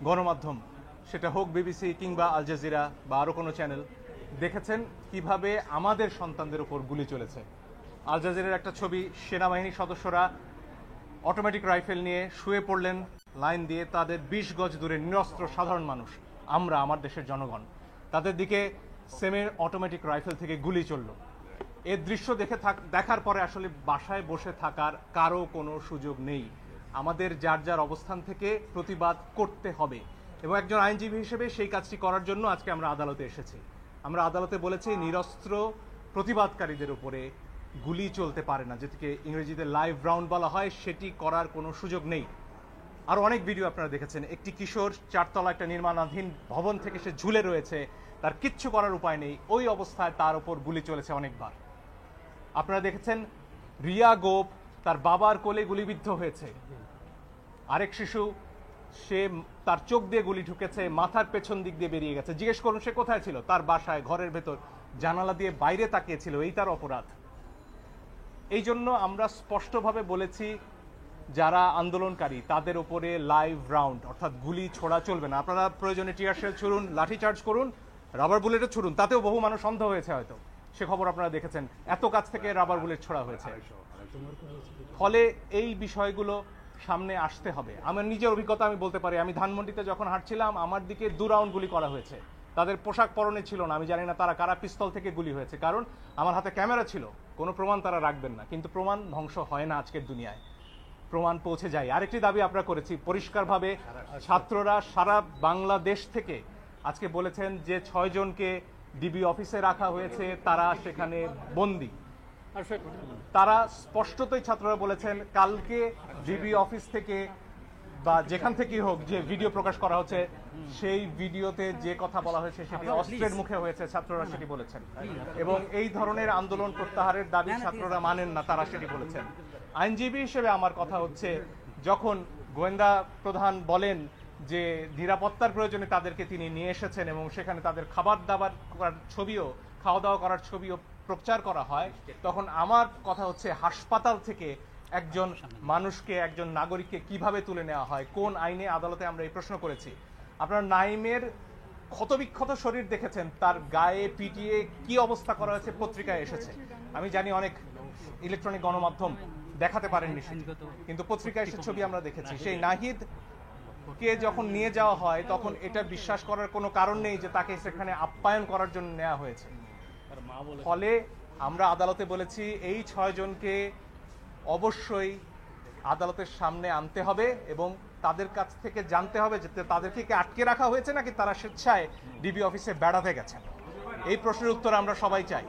গণমাধ্যম, সেটা হোক বিবিসি কিংবা আল জাজিরা বা আরও কোনো চ্যানেল, দেখেছেন কিভাবে আমাদের সন্তানদের উপর গুলি চলেছে। আল জাজিরার একটা ছবি, সেনাবাহিনীর সদস্যরা অটোমেটিক রাইফেল নিয়ে শুয়ে পড়লেন লাইন দিয়ে, তাদের 20 গজ দূরে নিরস্ত্র সাধারণ মানুষ, আমরা, আমার দেশের জনগণ, তাদের দিকে সেমি অটোমেটিক রাইফেল থেকে গুলি চলল। এর দৃশ্য দেখার পরে আসলে বাসায় বসে থাকার কারো কোনো সুযোগ নেই। আমাদের যার যার অবস্থান থেকে প্রতিবাদ করতে হবে, এবং একজন আইনজীবী হিসেবে সেই কাজটি করার জন্য আজকে আমরা আদালতে এসেছি। আমরা আদালতে বলেছি নিরস্ত্র প্রতিবাদকারীদের উপরে গুলি চলতে পারে না, যেটিকে ইংরেজিতে লাইভ রাউন্ড বলা হয়, সেটি করার কোনো সুযোগ নেই। আর অনেক ভিডিও আপনারা দেখেছেন, একটি কিশোর 4 তলা একটা নির্মাণাধীন ভবন থেকে সে ঝুলে রয়েছে, তার কিচ্ছু করার উপায় নেই, ওই অবস্থায় তার উপর গুলি চলেছে অনেকবার। আপনারা দেখেছেন রিয়া গোপ তার বাবার কোলে গুলিবিদ্ধ হয়েছে, আরেক শিশু, সে তার চোখ দিয়ে গুলি ঢুকেছে, মাথার পেছন দিক দিয়ে বেরিয়ে গেছে। জিজ্ঞেস করুন সে কোথায় ছিল? তার বাসায়, ঘরের ভেতর, জানালা দিয়ে বাইরে তাকিয়েছিল, এই তার অপরাধ। এই জন্য আমরা স্পষ্টভাবে বলেছি যারা আন্দোলনকারী তাদের উপরে লাইভ রাউন্ড অর্থাৎ গুলি ছোড়া চলবে না। আপনারা প্রয়োজনে টিয়ার শেল ছুড়ুন, লাঠিচার্জ করুন, রাবার বুলেটও ছুড়ুন, তাতেও বহু মানুষ অন্ধ হয়েছে হয়তো, সে খবর আপনারা দেখেছেন, এত কাছ থেকে রাবার বুলেট ছোড়া হয়েছে। ফলে এই বিষয়গুলো সামনে আসতে হবে। আমার নিজের অভিজ্ঞতা আমি বলতে পারি, আমি ধানমন্ডিতে যখন হাঁটছিলাম আমার দিকে 2 রাউন্ড গুলি করা হয়েছে। তাদের পোশাক পরনে ছিল না, আমি জানি না তারা কারা পিস্তল থেকে গুলি হয়েছে, কারণ আমার হাতে ক্যামেরা ছিল, কোনো প্রমাণ তারা রাখবেন না। কিন্তু প্রমাণ ধ্বংস হয় না আজকের দুনিয়ায়, প্রমাণ পৌঁছে যায়। আরেকটি দাবি আমরা করেছি পরিষ্কারভাবে, ছাত্ররা সারা বাংলাদেশ থেকে আজকে বলেছেন যে 6 জনকে ডিবি অফিসে রাখা হয়েছে, তারা সেখানে বন্দী। তারা স্পষ্টতই ছাত্ররা বলেছেন কালকে ডিবি অফিস থেকে বা যেখান থেকেই হোক যে ভিডিও প্রকাশ করা হচ্ছে, সেই ভিডিওতে যে কথা বলা হয়েছে সেটি অস্ত্রের মুখে হয়েছে, ছাত্ররা সেটি বলেছেন। এবং এই ধরনের আন্দোলন প্রত্যাহারের দাবি ছাত্ররা মানেন না, তারা সেটি বলেছেন। আইনজীবী হিসেবে আমার কথা হচ্ছে, যখন গোয়েন্দা প্রধান বলেন যে নিরাপত্তার প্রয়োজনে তাদেরকে তিনি নিয়ে এসেছেন এবং সেখানে তাদের খাবার দাবার করার ছবিও, খাওয়া দাওয়া করার ছবিও প্রচার করা হয়, তখন আমার কথা হচ্ছে হাসপাতাল থেকে একজন মানুষকে, একজন নাগরিককে কিভাবে তুলে নেওয়া হয়, কোন আইনে? আদালতে আমরা এই প্রশ্ন করেছি। আপনারা নাইমের ক্ষতবিক্ষত শরীর দেখেছেন, তার গায়ে পিটিয়ে কি অবস্থা করা হয়েছে পত্রিকায় এসেছে। আমি জানি অনেক ইলেকট্রনিক গণমাধ্যম দেখাতে পারেননি, কিন্তু পত্রিকায় সে ছবি আমরা দেখেছি। সেই নাহিদ কে যখন নিয়ে যাওয়া হয় তখন এটা বিশ্বাস করার কোনো কারণ নেই যে তাকে সেখানে আপ্যায়ন করার জন্য নেওয়া হয়েছে। ফলে আমরা আদালতে বলেছি এই 6 জনকে অবশ্যই আদালতের সামনে আনতে হবে এবং তাদের কাছ থেকে জানতে হবে যে তাদেরকে কি আটকে রাখা হয়েছে নাকি তারা স্বেচ্ছায় ডিবি অফিসে বেড়াতে গেছেন। এই প্রশ্নের উত্তর আমরা সবাই চাই।